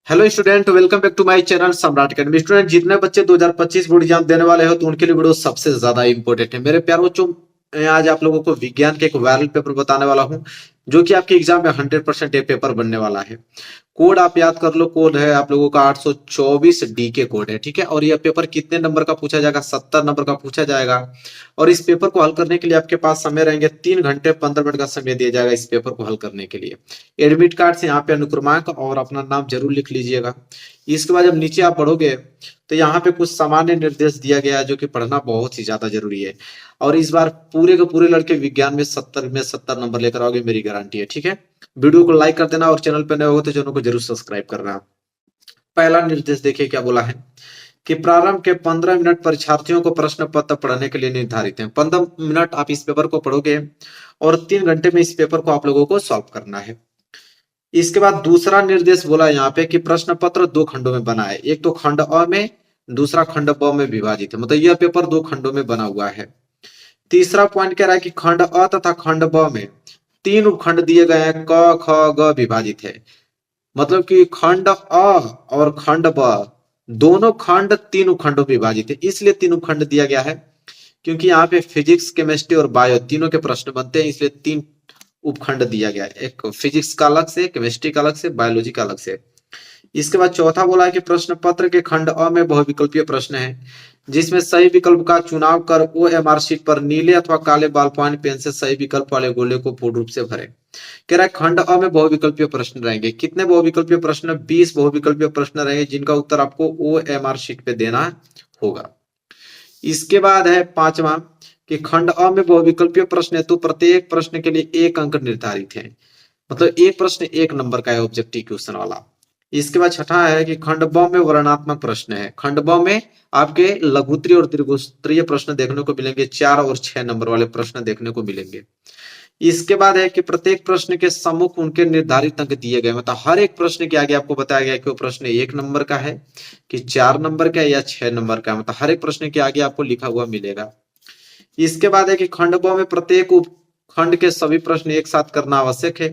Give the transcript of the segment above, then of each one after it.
Hello student, welcome back to my channel Samrat academy. Student, जितने बच्चे 2025 board exam देने वाले हो तो उनके लिए वीडियो सबसे ज्यादा इंपॉर्टेंट है मेरे प्यारे बच्चों। मैं आज आप लोगों को विज्ञान के एक वायरल पेपर बताने वाला हूं जो कि आपके एग्जाम में 100% ये पेपर बनने वाला है। कोड आप याद कर लो, कोड है आप लोगों का 824 डी के कोड है, ठीक है। और यह पेपर कितने नंबर का पूछा जाएगा? 70 नंबर का पूछा जाएगा। और इस पेपर को हल करने के लिए आपके पास समय रहेंगे 3 घंटे 15 मिनट का समय दिया जाएगा इस पेपर को हल करने के लिए। एडमिट कार्ड से यहाँ पे अनुक्रमांक और अपना नाम जरूर लिख लीजिएगा। इसके बाद जब नीचे आप पढ़ोगे तो यहाँ पे कुछ सामान्य निर्देश दिया गया है जो कि पढ़ना बहुत ही ज्यादा जरूरी है। और इस बार पूरे के पूरे लड़के विज्ञान में 70 नंबर लेकर आओगे, मेरी गारंटी है, ठीक है। वीडियो को लाइक कर देना और चैनल पर नए हो तो चैनल को जरूर सब्सक्राइब करना। पहला निर्देश देखिए क्या बोला है कि प्रारंभ के 15 मिनट परीक्षार्थियों को प्रश्न पत्र पढ़ने के लिए निर्धारित है। 15 मिनट आप इस पेपर को पढ़ोगे और 3 घंटे में इस पेपर को आप लोगों को सॉल्व करना है। इसके बाद दूसरा निर्देश बोला यहाँ पे कि प्रश्न पत्र 2 खंडों में बना है। एक तो खंड अ में, दूसरा खंड ब में विभाजित है, मतलब यह पेपर 2 खंडों में बना हुआ है। तीसरा पॉइंट कह रहा है कि खंड अ तथा खंड ब में 3 उपखंड दिए गए हैं, क ख ग विभाजित है। मतलब कि खंड अ और खंड ब दोनों खंड 3 उपखंडों में विभाजित है, इसलिए 3 उपखंड दिया गया है क्योंकि यहाँ पे फिजिक्स, केमिस्ट्री और बायो तीनों के प्रश्न बनते हैं, इसलिए 3 उपखंड दिया गया है। एक फिजिक्स का अलग से, केमिस्ट्री का अलग से, बायोलॉजी का अलग से। इसके बाद चौथा बोला है कि प्रश्न पत्र के खंड अ में बहुविकल्पीय प्रश्न है जिसमें सही विकल्प का चुनाव कर ओएमआर शीट पर नीले अथवा काले बॉल पॉइंट पेन से सही विकल्प वाले गोले को पूर्ण रूप से भरें। कह रहा है खंड अ में बहुविकल्पीय प्रश्न रहेंगे। कितने बहुविकल्पीय प्रश्न? 20 बहुविकल्पीय प्रश्न रहेंगे जिनका उत्तर आपको ओएमआर शीट पे देना होगा। इसके बाद है पांचवा कि खंड अ में बहुविकल्पीय प्रश्न है तो प्रत्येक प्रश्न के लिए 1 अंक निर्धारित है, मतलब एक प्रश्न 1 नंबर का है, ऑब्जेक्टिव क्वेश्चन वाला। इसके बाद छठा है कि खंड ब में वर्णनात्मक प्रश्न है। खंड ब में आपके लघुत्तरीय और दीर्घोत्तरीय प्रश्न देखने को मिलेंगे, 4 और 6 नंबर वाले प्रश्न देखने को मिलेंगे। इसके बाद है कि प्रत्येक प्रश्न के सम्मुख उनके निर्धारित अंक दिए गए, मतलब हर एक प्रश्न के आगे आपको बताया गया कि वो प्रश्न 1 नंबर का है कि 4 नंबर का है या 6 नंबर का है, मतलब हर एक प्रश्न के आगे आपको लिखा हुआ मिलेगा। इसके बाद है कि खंड ब में प्रत्येक उपखंड के सभी प्रश्न एक साथ करना आवश्यक है।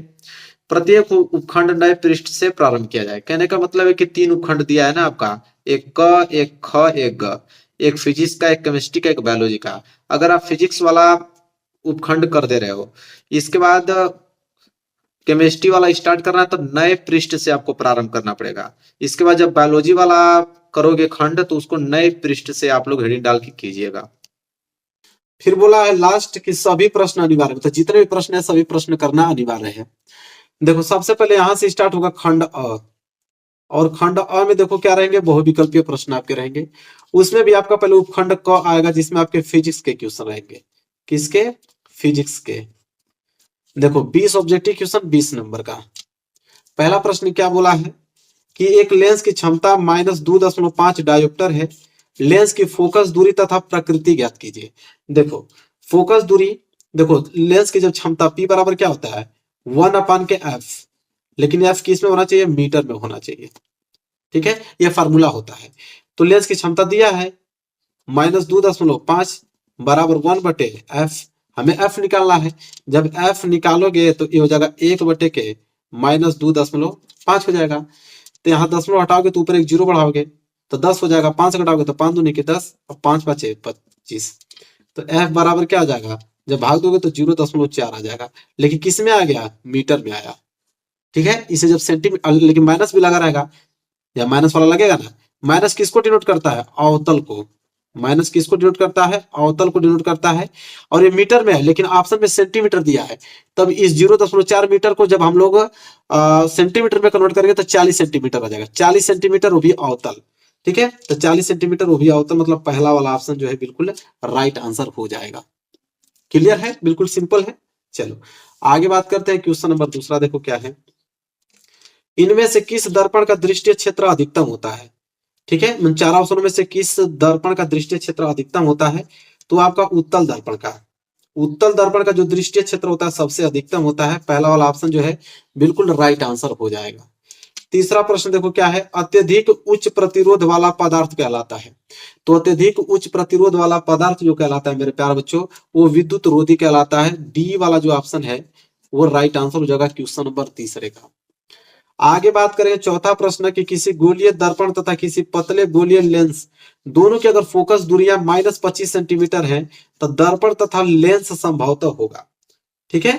प्रत्येक उपखंड नए पृष्ठ से प्रारंभ किया जाए। कहने का मतलब है कि 3 उपखंड दिया है ना आपका, एक क, एक ख, एक ग, एक फिजिक्स का, एक केमिस्ट्री का, एक बायोलॉजी का। अगर आप फिजिक्स वाला उपखंड कर दे रहे हो, इसके बाद केमिस्ट्री वाला स्टार्ट करना है तो नए पृष्ठ से आपको प्रारंभ करना पड़ेगा। इसके बाद जब बायोलॉजी वाला करोगे खंड तो उसको नए पृष्ठ से आप लोग हेडिंग डाल के कीजिएगा। फिर बोला है लास्ट कि सभी प्रश्न अनिवार्य, तो जितने भी प्रश्न है सभी प्रश्न करना अनिवार्य है। देखो सबसे पहले यहां से स्टार्ट होगा खंड अ, और खंड अ में देखो क्या रहेंगे, बहुविकल्पीय प्रश्न आपके रहेंगे। उसमें भी आपका पहले उपखंड क आएगा जिसमें आपके फिजिक्स के क्वेश्चन रहेंगे। किसके? फिजिक्स के। देखो 20 ऑब्जेक्टिव क्वेश्चन 20 नंबर का। पहला प्रश्न क्या बोला है कि एक लेंस की क्षमता -2.5 डायोप्टर है। लेंस की फोकस दूरी तथा प्रकृति ज्ञात कीजिए। देखो फोकस दूरी, देखो लेंस की जब क्षमता P बराबर क्या होता है 1/f, लेकिन f किस में होना चाहिए? मीटर में होना चाहिए, ठीक है। यह फार्मूला होता है। तो लेंस की क्षमता दिया है -2.5 बराबर 1/f। हमें f निकालना है। जब f निकालोगे तो ये हो जाएगा 1 के -2.5 हो जाएगा। तो यहाँ दशमलव हटाओगे तो ऊपर एक जीरो बढ़ाओगे तो 10 हो जाएगा। 5 घटाओगे तो 5 दूनी के 10 और 5 5 25। तो f बराबर क्या आ जाएगा? जब भाग दोगे तो 0.4 आ जाएगा, लेकिन किस में आ गया? मीटर में आया, ठीक है। इसे जब सेंटीमीटर, लेकिन माइनस भी लगा रहेगा या माइनस वाला लगेगा ना। माइनस किसको डिनोट करता है? अवतल को। माइनस किसको डिनोट करता है? अवतल को डिनोट करता है। और ये मीटर में है लेकिन ऑप्शन में सेंटीमीटर दिया है, तब इस 0.4 मीटर को जब हम लोग सेंटीमीटर में कन्वर्ट करेंगे तो 40 सेंटीमीटर आ जाएगा। 40 सेंटीमीटर वो भी अवतल, ठीक है। तो 40 सेंटीमीटर वो भी अवतल, मतलब पहला वाला ऑप्शन जो है बिल्कुल राइट आंसर हो जाएगा। क्लियर है? बिल्कुल सिंपल है। चलो आगे बात करते हैं। क्वेश्चन नंबर दूसरा देखो क्या है, इनमें से किस दर्पण का दृष्टि क्षेत्र अधिकतम होता है? ठीक है, 4 ऑप्शनों में से किस दर्पण का दृष्टि क्षेत्र अधिकतम होता है? तो आपका उत्तल दर्पण का। उत्तल दर्पण का जो दृष्टि क्षेत्र होता है सबसे अधिकतम होता है। पहला वाला ऑप्शन जो है बिल्कुल राइट आंसर हो जाएगा। तीसरा प्रश्न देखो क्या है, अत्यधिक उच्च प्रतिरोध वाला पदार्थ कहलाता है। तो अत्यधिक उच्च प्रतिरोध वाला पदार्थ जो कहलाता है मेरे प्यारे बच्चों, वो विद्युत रोधी कहलाता है। डी वाला जो ऑप्शन है वो राइट आंसर हो जाएगा क्वेश्चन नंबर तीसरे का। आगे बात करें चौथा प्रश्न कि किसी गोलीय दर्पण तथा किसी पतले गोलीय लेंस दोनों की अगर फोकस दूरियां -25 सेंटीमीटर है तो दर्पण तथा लेंस संभवतः होगा। ठीक है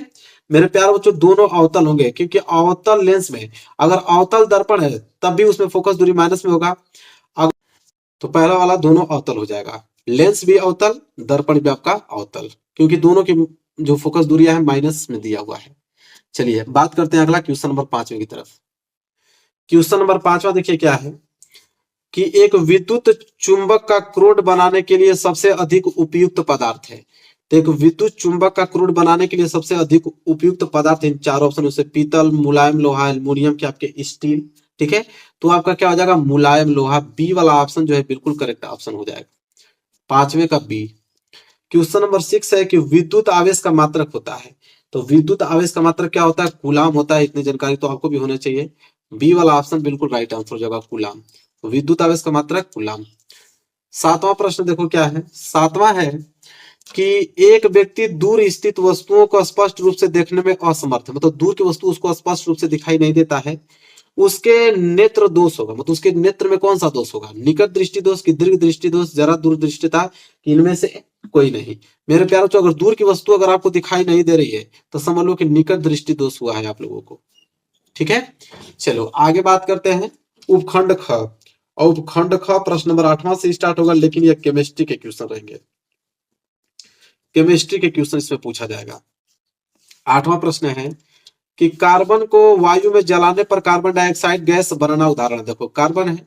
मेरे प्यारे बच्चों, दोनों अवतल होंगे क्योंकि अवतल लेंस में अगर अवतल दर्पण है तब भी उसमें फोकस दूरी माइनस में होगा। तो पहला वाला दोनों अवतल हो जाएगा, लेंस भी अवतल, दर्पण भी आपका अवतल, क्योंकि दोनों की जो फोकस दूरियां है माइनस में दिया हुआ है। चलिए बात करते हैं अगला क्वेश्चन नंबर 5 की तरफ। क्वेश्चन नंबर 5 देखिए क्या है कि एक विद्युत चुंबक का क्रोड बनाने के लिए सबसे अधिक उपयुक्त पदार्थ है। तो एक विद्युत चुंबक का क्रोड बनाने के लिए सबसे अधिक उपयुक्त पदार्थ इन चार ऑप्शन उससे पीतल, मुलायम लोहा, एल्युमिनियम के आपके स्टील। ठीक है तो आपका क्या हो जाएगा मुलायम लोहा, बी वाला ऑप्शन जो है बिल्कुल करेक्ट ऑप्शन हो जाएगा, पांचवे का बी। क्वेश्चन नंबर 6 है कि विद्युत आवेश का मात्रक होता है। तो विद्युत आवेश का मात्रक क्या होता है, कूलाम होता है। इतनी जानकारी तो आपको भी होना चाहिए, बी वाला ऑप्शन बिल्कुल राइट आंसर हो जाएगा कूलाम। विद्युत आवेश का मात्रक कूलाम। सातवां प्रश्न देखो क्या है, सातवां है कि एक व्यक्ति दूर स्थित वस्तुओं को स्पष्ट रूप से देखने में असमर्थ है, मतलब दूर की वस्तु उसको स्पष्ट रूप से दिखाई नहीं देता है, उसके नेत्र दोष होगा, मतलब उसके नेत्र में कौन सा दोष होगा, निकट दृष्टि दोष की दीर्घ दृष्टि दोष, जरा दूरदृष्टिता, इनमें से कोई नहीं। मेरे प्यारों अगर दूर की वस्तु अगर आपको दिखाई नहीं दे रही है तो समझ लो कि निकट दृष्टि दोष हुआ है आप लोगों को। ठीक है चलो आगे बात करते हैं उपखंड ख। और उपखंड ख प्रश्न नंबर 8वां से स्टार्ट होगा, लेकिन ये केमिस्ट्री के क्वेश्चन रहेंगे, केमिस्ट्री के क्वेश्चन इसमें पूछा जाएगा। 8वां प्रश्न है कि कार्बन को वायु में जलाने पर कार्बन डाइऑक्साइड गैस बनना उदाहरण। देखो कार्बन है,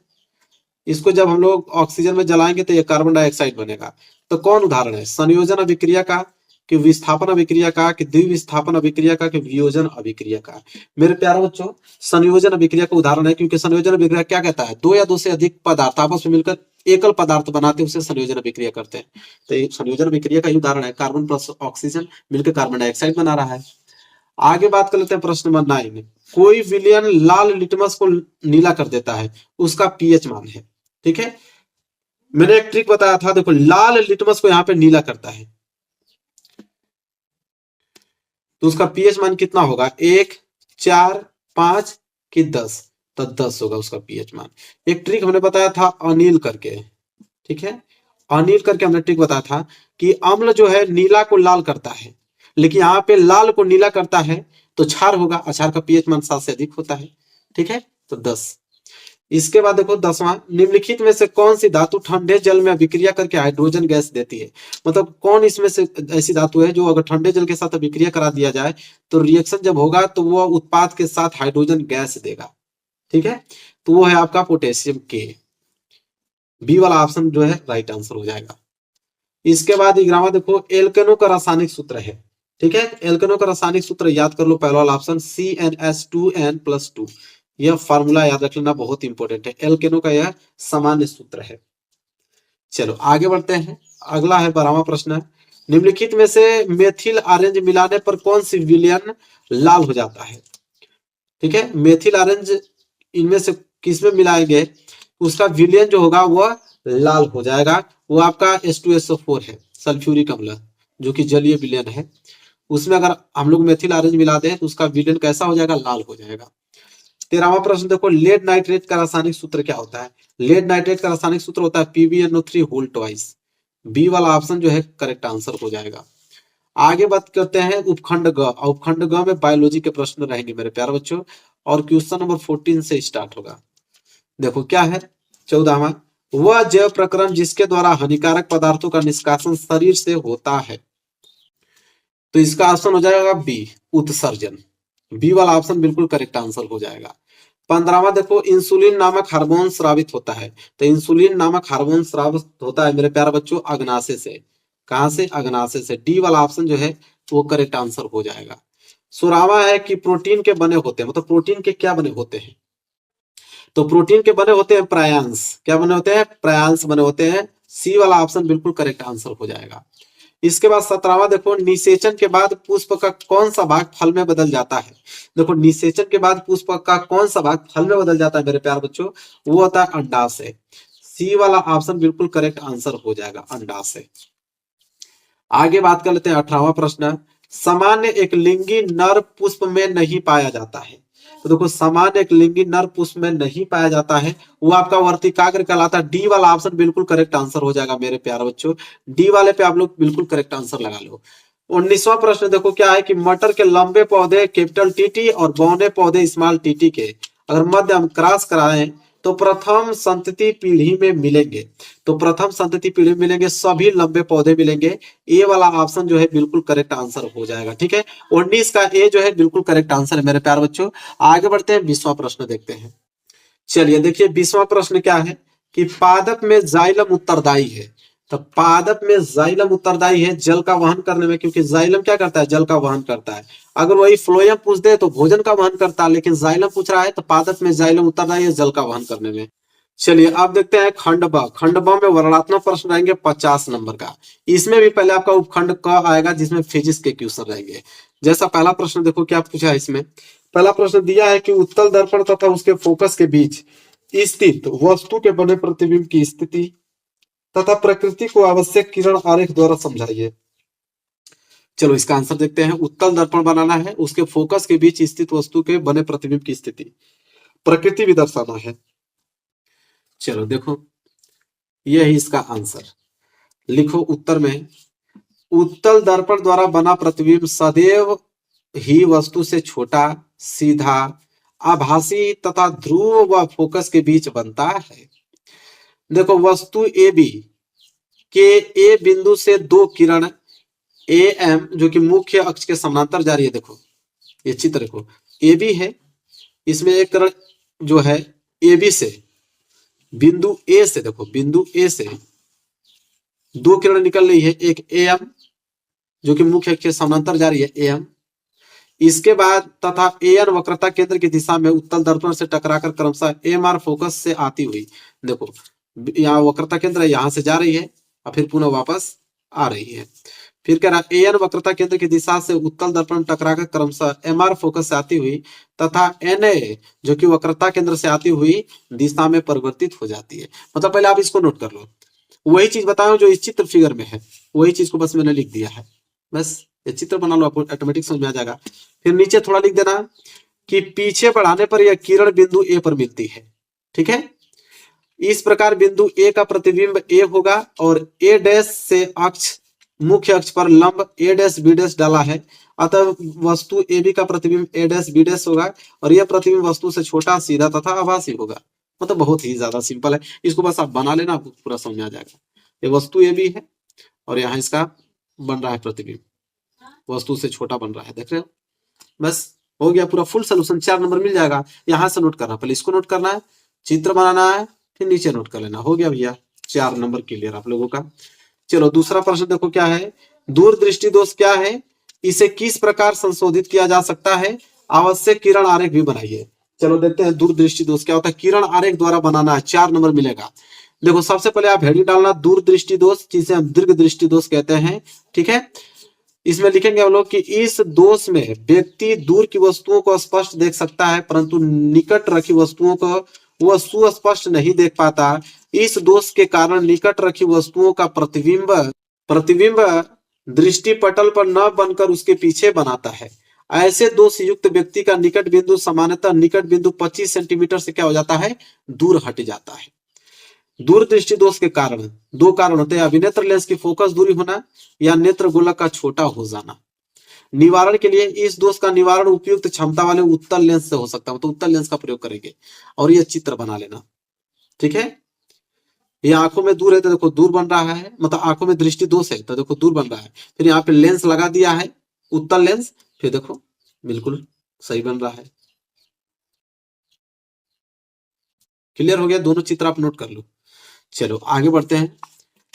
इसको जब हम लोग ऑक्सीजन में जलाएंगे तो ये कार्बन डाइऑक्साइड बनेगा। तो कौन उदाहरण है, संयोजन अभिक्रिया का, कि विस्थापन अभिक्रिया का, कि द्विविस्थापन अभिक्रिया का, कि वियोजन अभिक्रिया का। मेरे प्यारे बच्चों संयोजन अभिक्रिया का उदाहरण है, क्योंकि संयोजन अभिक्रिया क्या कहता है, दो या दो से अधिक पदार्थ आपस में मिलकर एकल पदार्थ बनाते हैं, उसे संयोजन अभिक्रिया करते हैं। तो संयोजन अभिक्रिया का ही उदाहरण है, कार्बन प्लस ऑक्सीजन मिलकर कार्बन डाइऑक्साइड बना रहा है। आगे बात कर लेते हैं प्रश्न नंबर 9। कोई विलयन लाल लिटमस को नीला कर देता है, उसका पीएच मान है। ठीक है मैंने एक ट्रिक बताया था, देखो लाल लिटमस को यहाँ पे नीला करता है तो उसका पीएच मान कितना होगा, 1, 4, 5 कि 10, तो 10 होगा उसका पीएच मान। एक ट्रिक हमने बताया था अनिल करके, ठीक है अनिल करके हमने ट्रिक बताया था कि अम्ल जो है नीला को लाल करता है, लेकिन यहाँ पे लाल को नीला करता है तो क्षार होगा, क्षार का पीएच मान 7 से अधिक होता है। ठीक है तो 10। इसके बाद देखो 10वां, निम्नलिखित में से कौन सी धातु ठंडे जल में अभिक्रिया करके हाइड्रोजन गैस देती है। मतलब कौन इसमें से ऐसी धातु है जो अगर ठंडे जल के साथ अभिक्रिया करा दिया जाए तो रिएक्शन जब होगा तो वो उत्पाद के साथ हाइड्रोजन गैस देगा। ठीक है तो वो है आपका पोटेशियम के, बी वाला ऑप्शन जो है राइट आंसर हो जाएगा। इसके बाद 11वां देखो एल्केनो का रासायनिक सूत्र है। ठीक है एल्केनो का रासायनिक सूत्र याद कर लो, पहला वाला ऑप्शन CnH2n+2, यह फार्मूला याद रख लेना, बहुत इंपॉर्टेंट है। एल्केनो का यह सामान्य सूत्र है। चलो आगे बढ़ते हैं, अगला है 12वां प्रश्न। निम्नलिखित में से मेथिल ऑरेंज मिलाने पर कौन सी विलयन लाल हो जाता है। ठीक है मेथिल ऑरेंज इनमें से किसमें मिलाएंगे उसका विलयन जो होगा वह लाल हो जाएगा, वो आपका H2SO4 है, सल्फ्यूरिक अम्ल जो कि जलीय विलयन है। उसमें अगर हम लोग मेथिल ऑरेंज मिला दें तो उसका विलयन कैसा हो जाएगा, लाल हो जाएगा। 13वां प्रश्न देखो लेड नाइट्रेट का रासायनिक सूत्र क्या होता है। लेड नाइट्रेट का रासायनिक सूत्र होता है PbNO3 होल ट्वाइस, बी वाला ऑप्शन जो है करेक्ट आंसर हो जाएगा। आगे बात करते हैं उपखंड ग। उपखंड ग में बायोलॉजी के प्रश्न रहेंगे मेरे प्यारे बच्चों, और क्वेश्चन नंबर 14 से स्टार्ट होगा। देखो क्या है 14वां, वह जैव प्रक्रम जिसके द्वारा हानिकारक पदार्थों का निष्कासन शरीर से होता है। तो इसका ऑप्शन हो जाएगा बी उत्सर्जन, बी वाला ऑप्शन बिल्कुल करेक्ट आंसर हो जाएगा। 15वां देखो इंसुलिन नामक हार्मोन स्रावित होता है। तो इंसुलिन नामक हार्मोन स्रावित होता है मेरे प्यारे बच्चों अग्नाशय से। कहां से, अग्नाशय से, डी वाला ऑप्शन जो है वो करेक्ट आंसर हो जाएगा। 16वां है कि प्रोटीन के बने होते हैं, मतलब प्रोटीन के क्या बने होते हैं। तो प्रोटीन के बने होते हैं प्रायांश, क्या बने होते हैं, प्रायांश बने होते हैं, सी वाला ऑप्शन बिल्कुल करेक्ट आंसर हो जाएगा। इसके बाद 17वां देखो निषेचन के बाद पुष्प का कौन सा भाग फल में बदल जाता है। देखो निषेचन के बाद पुष्प का कौन सा भाग फल में बदल जाता है मेरे प्यारे बच्चों, वो होता है अंडाशय, सी वाला ऑप्शन बिल्कुल करेक्ट आंसर हो जाएगा अंडाशय। आगे बात कर लेते हैं 18वां प्रश्न, सामान्य एक लिंगी नर पुष्प में नहीं पाया जाता है। तो देखो सामान्य एक लिंगी नर पुष्प में नहीं पाया जाता है, वो आपका वर्तिकाग्र कहलाता है। डी वाला ऑप्शन बिल्कुल करेक्ट आंसर हो जाएगा मेरे प्यारे बच्चों, डी वाले पे आप लोग बिल्कुल करेक्ट आंसर लगा लो। 19वां प्रश्न देखो क्या है कि मटर के लंबे पौधे कैपिटल टीटी और बौने पौधे स्मॉल टीटी के अगर मध्य हम क्रॉस कराएं तो प्रथम संतति पीढ़ी में मिलेंगे। तो प्रथम संतति पीढ़ी में मिलेंगे, सभी लंबे पौधे मिलेंगे। ए वाला ऑप्शन जो है बिल्कुल करेक्ट आंसर हो जाएगा। ठीक है, 19 का ए जो है बिल्कुल करेक्ट आंसर है मेरे प्यारे बच्चों। आगे बढ़ते हैं, 20वां प्रश्न देखते हैं। चलिए देखिए 20वां प्रश्न क्या है कि पादप में जाइलम उत्तरदायी है। तो पादप में जाइलम उत्तरदायी है जल का वहन करने में, क्योंकि जाइलम क्या करता है, जल का वहन करता है। अगर वही फ्लोएम पूछ दे तो भोजन का वहन करता है, लेकिन जाइलम पूछ रहा है तो पादप में जाइलम उत्तरदायी है जल का वहन करने में। चलिए अब देखते हैं खंड ब। खंड ब में वर्णनात्मक प्रश्न रहेंगे 50 नंबर का। इसमें भी पहले आपका उपखंड क आएगा जिसमें फिजिक्स के क्वेश्चन रहेंगे। जैसा पहला प्रश्न देखो क्या पूछा है इसमें। पहला प्रश्न दिया है कि उत्तल दर्पण तथा उसके फोकस के बीच स्थित वस्तु के बने प्रतिबिंब की स्थिति तथा प्रकृति को आवश्यक किरण आरेख द्वारा समझाइए। चलो इसका आंसर देखते हैं। उत्तल दर्पण बनाना है, उसके फोकस के बीच स्थित वस्तु के बने प्रतिबिंब की स्थिति, प्रकृति भी दर्शाना है। चलो देखो यही इसका आंसर लिखो उत्तर में। उत्तल दर्पण द्वारा बना प्रतिबिंब सदैव ही वस्तु से छोटा, सीधा, आभासी तथा ध्रुव व फोकस के बीच बनता है। देखो वस्तु ए बी के ए बिंदु से दो किरण ए एम जो कि मुख्य अक्ष के समानांतर जा रही है। देखो ये चित्र देखो, ए बी है, इसमें एक किरण जो है ए बी से बिंदु ए से, देखो बिंदु ए से दो किरण निकल रही है, एक ए एम जो कि मुख्य अक्ष के समानांतर जा रही है ए एम। इसके बाद तथा ए एन वक्रता केंद्र की दिशा में उत्तल दर्पण से टकराकर क्रमशः एम आर फोकस से आती हुई, देखो यहाँ वक्रता केंद्र है, यहाँ से जा रही है और फिर पुनः वापस आ रही है। फिर कह रहा है ए एन वक्रता केंद्र की दिशा से उत्तल दर्पण टकराकर क्रमशः एम आर फोकस से आती हुई तथा एन ए जो कि वक्रता केंद्र से आती हुई दिशा में परिवर्तित हो जाती है। मतलब पहले आप इसको नोट कर लो, वही चीज बताओ जो इस चित्र फिगर में है, वही चीज को बस मैंने लिख दिया है। बस ये चित्र बना लो, आपको ऑटोमेटिक समझ में आ जाएगा। फिर नीचे थोड़ा लिख देना कि पीछे बढ़ाने पर यह किरण बिंदु ए पर मिलती है। ठीक है, इस प्रकार बिंदु ए का प्रतिबिंब ए होगा और ए डैश से अक्ष मुख्य अक्ष पर लंब ए डैश बी डैश डाला है, अतः वस्तु ए बी का प्रतिबिंब ए डैश बी डैश होगा और यह प्रतिबिंब वस्तु से छोटा, सीधा तथा आभासी होगा। मतलब बहुत ही ज्यादा सिंपल है, इसको बस आप बना लेना, आपको पूरा समझ में आ जाएगा। ये वस्तु ए बी है और यहाँ इसका बन रहा है प्रतिबिंब, वस्तु से छोटा बन रहा है, देख रहे हो। बस हो गया पूरा फुल सोल्यूशन, 4 नंबर मिल जाएगा। यहां से नोट करना, पहले इसको नोट करना है, चित्र बनाना है, फिर नीचे नोट कर लेना। हो गया भैया 4 नंबर क्लियर आप लोगों का। चलो दूसरा प्रश्न देखो क्या है। दूरदृष्टि दोष क्या है, इसे किस प्रकार संशोधित किया जा सकता है, आवश्यक किरण आरेख भी बनाइए। चलो देखते हैं दूरदृष्टि दोष क्या होता है। किरण आरेख द्वारा बनाना है, 4 नंबर मिलेगा। देखो सबसे पहले आप हेडिंग डालना दूरदृष्टि दोष, जिसे हम दीर्घ दृष्टि दोष कहते हैं। ठीक है, इसमें लिखेंगे हम लोग कि इस दोष में व्यक्ति दूर की वस्तुओं को स्पष्ट देख सकता है परंतु निकट रखी वस्तुओं को वह सुस्पष्ट नहीं देख पाता। इस दोष के कारण निकट रखी वस्तुओं का प्रतिबिंब दृष्टि पटल पर न बनकर उसके पीछे बनाता है। ऐसे दोष युक्त व्यक्ति का निकट बिंदु सामान्यतः निकट बिंदु 25 सेंटीमीटर से क्या हो जाता है, दूर हट जाता है। दूरदृष्टि दोष के कारण 2 कारण होते हैं, अभिनेत्र लेंस की फोकस दूरी होना या नेत्र गोलक का छोटा हो जाना। निवारण के लिए इस दोष का निवारण उपयुक्त क्षमता वाले उत्तल लेंस से हो सकता है, तो उत्तल लेंस का प्रयोग करेंगे और ये चित्र बना लेना। ठीक है, ये आंखों में दूर है तो देखो दूर बन रहा है, मतलब आंखों में दृष्टि दोष है तो देखो दूर बन रहा है। फिर यहाँ पे लेंस लगा दिया है उत्तल लेंस, फिर देखो बिल्कुल सही बन रहा है। क्लियर हो गया, दोनों चित्र आप नोट कर लो। चलो आगे बढ़ते हैं।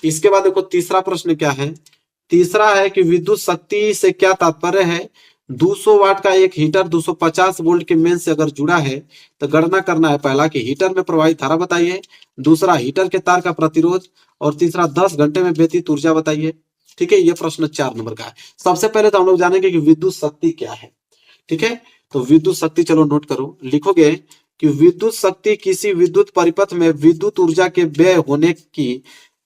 इसके बाद देखो तीसरा प्रश्न क्या है। तीसरा है कि विद्युत शक्ति से क्या तात्पर्य है। 200 वाट का एक हीटर 250 वोल्ट के मेन से अगर जुड़ा है तो गणना करना है, पहला कि हीटर में प्रवाहित धारा बताइए, दूसरा हीटर के तार का प्रतिरोध और तीसरा 10 घंटे में व्यतीत ऊर्जा बताइए। ठीक है, ये प्रश्न 4 नंबर का है। सबसे पहले तो हम लोग जानेंगे कि विद्युत शक्ति क्या है। ठीक है, तो विद्युत शक्ति चलो नोट करो, लिखोगे कि विद्युत शक्ति किसी विद्युत परिपथ में विद्युत ऊर्जा के व्यय होने की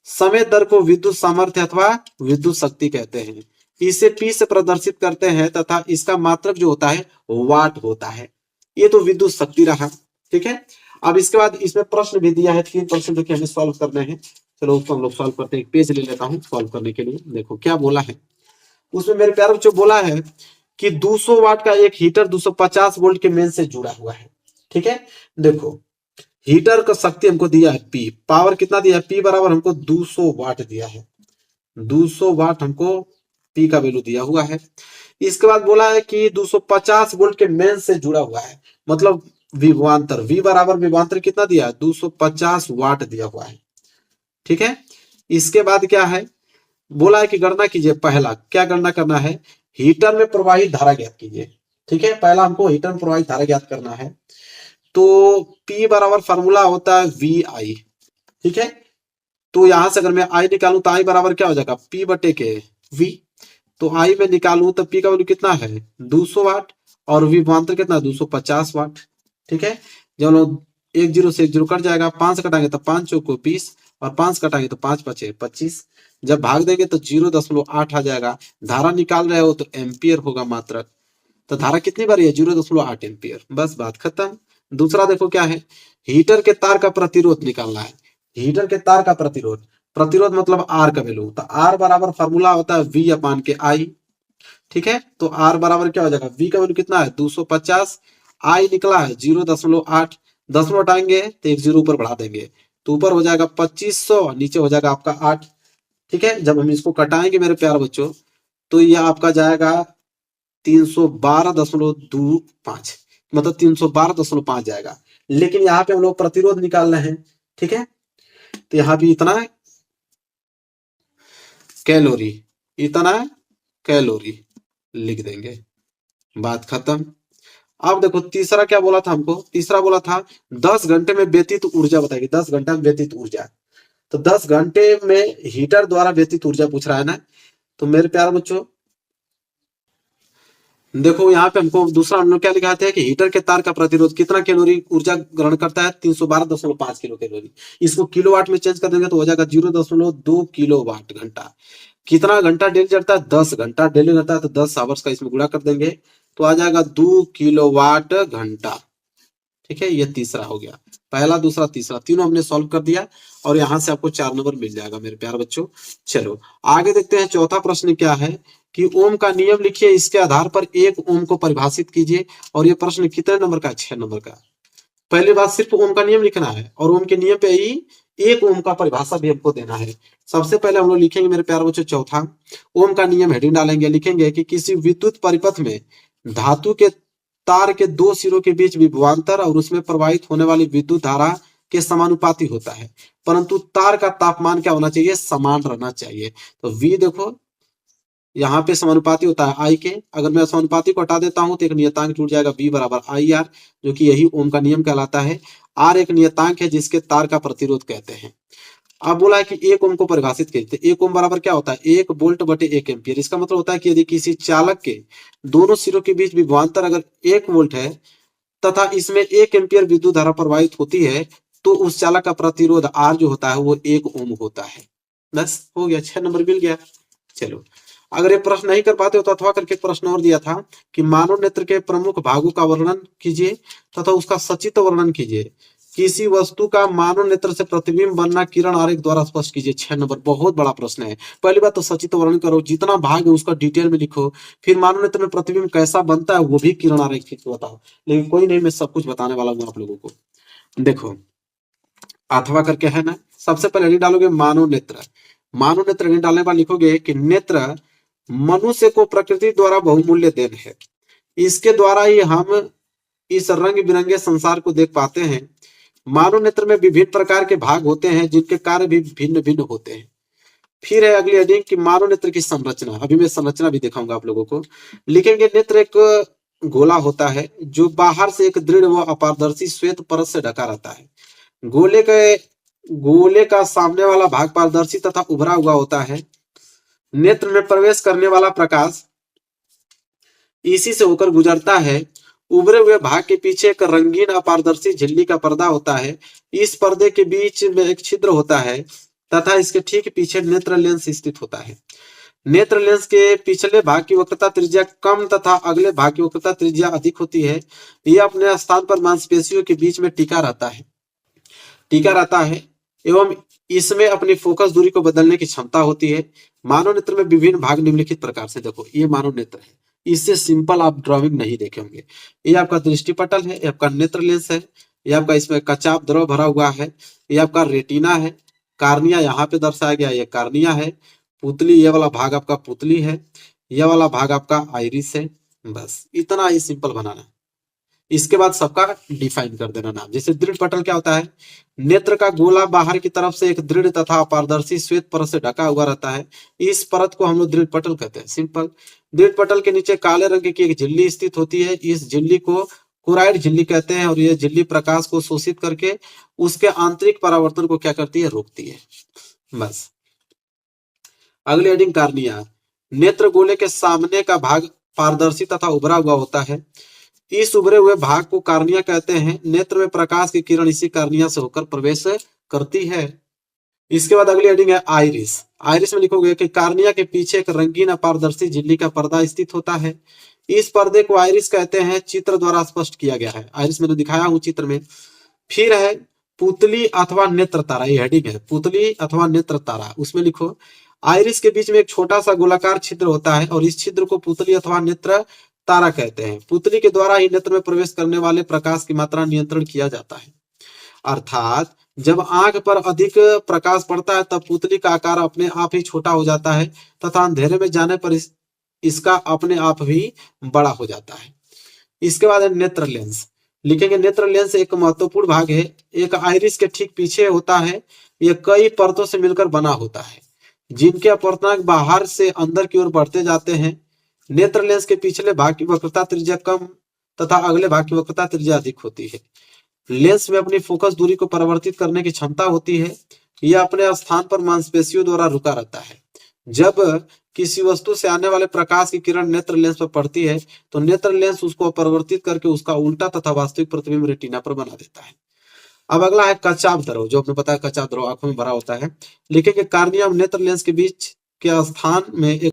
समय दर को विद्युत सामर्थ्य अथवा विद्युत शक्ति कहते हैं। इसे P से प्रदर्शित करते हैं तथा इसका मात्रक जो होता है वाट होता है। ये तो विद्युत शक्ति रहा। ठीक है, अब इसके बाद इसमें प्रश्न भी दिया है, 3 प्रश्न जो कि हमें सॉल्व करने हैं। चलो उसको हम लोग सॉल्व करते हैं, एक पेज ले लेता हूँ सॉल्व करने के लिए। देखो क्या बोला है उसमें मेरे प्यारे बच्चों, बोला है कि 200 वाट का एक हीटर 250 वोल्ट के मेन से जुड़ा हुआ है। ठीक है, देखो हीटर का शक्ति हमको दिया है पी, पावर कितना दिया है, पी बराबर हमको 200 वाट दिया है, 200 वाट हमको पी का वैल्यू दिया हुआ है। इसके बाद बोला है कि 250 वोल्ट के मेन से जुड़ा हुआ है, मतलब विभवांतर, वी बराबर विभवांतर कितना दिया है, 250 वाट दिया हुआ है। ठीक है, इसके बाद क्या है, बोला है कि गणना कीजिए। पहला क्या गणना करना है, हीटर में प्रवाहित धारा ज्ञात कीजिए। ठीक है, पहला हमको हीटर में प्रवाहित धारा ज्ञात करना है। तो P बराबर फॉर्मूला होता है वी आई। ठीक है, तो यहां से अगर मैं आई निकालूं तो आई बराबर क्या हो जाएगा, P बटे के V। तो आई में निकालूं तो P का वैल्यू कितना है 200 वाट और विभवांतर कितना 250 वाट। ठीक है, जब लोग 1 0 से 1 0 कट जाएगा, 5 कटाएंगे तो 5 चौको 20 और 5 कटाएंगे तो 5 पचे 25। जब भाग देंगे तो 0.8 आ जाएगा। धारा निकाल रहे हो तो एम्पियर होगा मात्रक, तो धारा कितनी बारी है 0.8 एम्पियर, बस बात खत्म। दूसरा देखो क्या है, हीटर के तार का प्रतिरोध निकालना है। हीटर के तार का प्रतिरोध, प्रतिरोध मतलब आर का वैल्यू, तो आर बराबर फॉर्मूला होता है वी अपान के आई। ठीक है, तो आर बराबर क्या हो जाएगा, वी का वैल्यू कितना है 250, आई निकला है 0.8, 10 में हटाएंगे तो 1 0 ऊपर बढ़ा देंगे तो ऊपर हो जाएगा 2500, नीचे हो जाएगा आपका 8। ठीक है, जब हम इसको कटाएंगे मेरे प्यारे बच्चों तो ये आपका जाएगा 312.25, मतलब 312.5 जाएगा। लेकिन यहाँ पे हम लोग प्रतिरोध निकाल रहे हैं। ठीक है, तो यहाँ भी इतना कैलोरी, इतना कैलोरी लिख देंगे, बात खत्म। अब देखो तीसरा क्या बोला था हमको, तीसरा बोला था 10 घंटे में व्यतीत ऊर्जा बताएगी, 10 घंटा में व्यतीत ऊर्जा। तो 10 घंटे में हीटर द्वारा व्यतीत ऊर्जा पूछ रहा है ना। तो मेरे प्यारे बच्चों देखो यहाँ पे हमको दूसरा हम लोग क्या लिखा है कि हीटर के तार का प्रतिरोध कितना कैलोरी ऊर्जा ग्रहण करता है 312.5 किलो कैलोरी। इसको किलोवाट में चेंज कर देंगे तो हो जाएगा 0.2 किलोवाट घंटा। कितना घंटा डेली चलता है, 10 घंटा डेली चलता है, तो 10 आवर्स का इसमें गुणा कर देंगे तो आ जाएगा 2 किलोवाट घंटा। ठीक है, ये तीसरा हो गया, पहला दूसरा तीसरा तीनों हमने सॉल्व कर दिया और यहाँ से आपको 4 नंबर मिल जाएगा मेरे प्यारे बच्चों। चलो आगे देखते हैं, चौथा प्रश्न क्या है कि ओम का नियम लिखिए, इसके आधार पर एक ओम को परिभाषित कीजिए। और ये प्रश्न कितने नंबर का, 6 नंबर का। पहली बात सिर्फ ओम का नियम लिखना है और ओम के नियम पे ही एक ओम का परिभाषा भी हमको देना है। सबसे पहले हम लोग लिखेंगे मेरे प्यारे बच्चों चौथा, ओम का नियम हेडिंग डालेंगे, लिखेंगे कि किसी विद्युत परिपथ में धातु के तार के 2 सिरों के बीच विभवांतर और उसमें प्रवाहित होने वाली विद्युत धारा के समानुपाती होता है, परंतु तार का तापमान क्या होना चाहिए, समान रहना चाहिए। तो V देखो यहाँ पे समानुपाती होता है आई के, अगर मैं समानुपाती को हटा देता हूं तो एक नियतांक जुड़ जाएगा V बराबर आई आर, जो कि यही ओम का नियम कहलाता है। आर एक नियतांक है जिसके तार का प्रतिरोध कहते हैं। अब बोला है कि एक ओम को परिभाषित कीजिए, एक ओम बराबर क्या होता है 1 वोल्ट बटे 1 एम्पियर। इसका मतलब होता है कि यदि किसी चालक के दोनों सिरों के बीच विभवांतर अगर 1 वोल्ट है तथा इसमें 1 एम्पियर विद्युत धारा प्रवाहित होती है तो उस चालक का प्रतिरोध आर जो होता है वो 1 ओम होता है। बस हो गया, 6 नंबर मिल गया। चलो अगर ये प्रश्न नहीं कर पाते हो तो अथवा करके प्रश्न और दिया था कि मानव नेत्र के प्रमुख भागों का वर्णन कीजिए तथा उसका सचित्र वर्णन कीजिए। किसी वस्तु का मानव नेत्र से प्रतिबिंब बनना किरण आरेख द्वारा स्पष्ट कीजिए। 6 नंबर बहुत बड़ा प्रश्न है। पहली बात तो सचित्र वर्णन करो, जितना भाग है उसका डिटेल में लिखो, फिर मानव नेत्र में प्रतिबिंब कैसा बनता है वो भी किरण आरेख से बताओ। लेकिन कोई नहीं, मैं सब कुछ बताने वाला हूँ आप लोगों को। देखो अथवा करके है ना, सबसे पहले हेडिंग डालोगे मानव नेत्र। मानव नेत्र हेडिंग डालने के बाद लिखोगे कि नेत्र मनुष्य को प्रकृति द्वारा बहुमूल्य देन है, इसके द्वारा ही हम इस रंग बिरंगे संसार को देख पाते हैं। मानव नेत्र में विभिन्न प्रकार के भाग होते हैं जिनके कार्य भी भिन्न भिन्न होते हैं। फिर है अगली हेडिंग कि मानव नेत्र की संरचना, अभी मैं संरचना भी दिखाऊंगा आप लोगों को। लिखेंगे नेत्र एक गोला होता है जो बाहर से एक दृढ़ व अपारदर्शी श्वेत परत से ढका रहता है। गोले का सामने वाला भाग पारदर्शी तथा उभरा हुआ होता है। नेत्र में प्रवेश करने वाला प्रकाश इसी से होकर गुजरता है। उभरे हुए भाग के पीछे एक रंगीन अपारदर्शी झिल्ली का पर्दा होता है। इस पर्दे के बीच में एक छिद्र होता है तथा इसके ठीक पीछे नेत्र लेंस स्थित होता है। नेत्र लेंस के पिछले भाग की वक्रता त्रिज्या कम तथा अगले भाग की वक्रता त्रिज्या अधिक होती है। यह अपने स्थान पर मांसपेशियों के बीच में टिका रहता है एवं इसमें अपनी फोकस दूरी को बदलने की क्षमता होती है। मानव नेत्र में विभिन्न भाग निम्नलिखित प्रकार से, देखो ये मानव नेत्र है, इससे सिंपल आप ड्राइंग नहीं देखे होंगे। ये आपका दृष्टिपटल है, ये आपका नेत्र लेंस है, ये आपका इसमें कचाप द्रव भरा हुआ है, ये आपका रेटिना है, कार्निया यहाँ पे दर्शाया गया, ये कार्निया है, पुतली, ये वाला भाग आपका पुतली है, ये वाला भाग आपका आइरिस है। बस इतना ही सिंपल बनाना है। इसके बाद सबका डिफाइन कर देना नाम। जैसे दृढ़ पटल क्या होता है, नेत्र का गोला बाहर की तरफ से एक दृढ़ तथा पारदर्शी श्वेत परत से ढका हुआ रहता है। इस परत को हम लोग दृढ़ पटल कहते हैं। सिंपल। दृढ़ पटल के नीचे काले रंग की एक झिल्ली स्थित होती है। इस झिल्ली को कोराइड झिल्ली कहते हैं और यह झिल्ली प्रकाश को शोषित करके उसके आंतरिक परावर्तन को क्या करती है, रोकती है। बस। अगली हेडिंग कार्निया। नेत्र गोले के सामने का भाग पारदर्शी तथा उभरा हुआ होता है। इस उभरे हुए भाग को कार्निया कहते हैं। नेत्र में प्रकाश की किरण इसी कार्निया से होकर प्रवेश करती है। इसके बाद अगली हेडिंग है आइरिस। आइरिस में लिखोगे कि कार्निया के पीछे एक रंगीन अपारदर्शी झिल्ली का पर्दा स्थित होता है। इस पर्दे को आइरिस कहते हैं। चित्र द्वारा स्पष्ट किया गया है। आइरिस मैंने दिखाया हूं चित्र में। फिर है पुतली अथवा नेत्र तारा, ये हेडिंग है, पुतली अथवा नेत्र तारा। उसमें लिखो आइरिस के बीच में एक छोटा सा गोलाकार छिद्र होता है और इस छिद्र को पुतली अथवा नेत्र तारा कहते हैं। पुतली के द्वारा ही नेत्र में प्रवेश करने वाले प्रकाश की मात्रा नियंत्रण किया जाता है। अर्थात जब आंख पर अधिक प्रकाश पड़ता है तब पुतली का आकार अपने आप ही छोटा हो जाता है तथा अंधेरे में जाने पर इसका अपने आप भी बड़ा हो जाता है। इसके बाद है नेत्र लेंस। लिखेंगे नेत्र लेंस एक महत्वपूर्ण भाग है। एक आइरिस के ठीक पीछे होता है। यह कई परतों से मिलकर बना होता है जिनके अपवर्तनांक बाहर से अंदर की ओर बढ़ते जाते हैं। नेत्र लेंस के पिछले भाग की वक्रता त्रिज्या कम तथा अगले भाग की वक्रता त्रिज्या अधिक होती है। लेंस में अपनी फोकस दूरी को परिवर्तित करने की क्षमता होती है। यह अपने स्थान पर मांसपेशियों द्वारा रुका रहता है। जब किसी वस्तु से आने वाले प्रकाश की किरण नेत्र लेंस पर पड़ती है तो नेत्र लेंस उसको परिवर्तित करके उसका उल्टा तथा वास्तविक प्रतिबिंब रेटिना पर बना देता है। अब अगला है कचाप द्रव, जो आपने बताया कचाप द्रव आंखों में भरा होता है। लिखेंगे कार्निया और नेत्र लेंस के बीच के स्थान में एक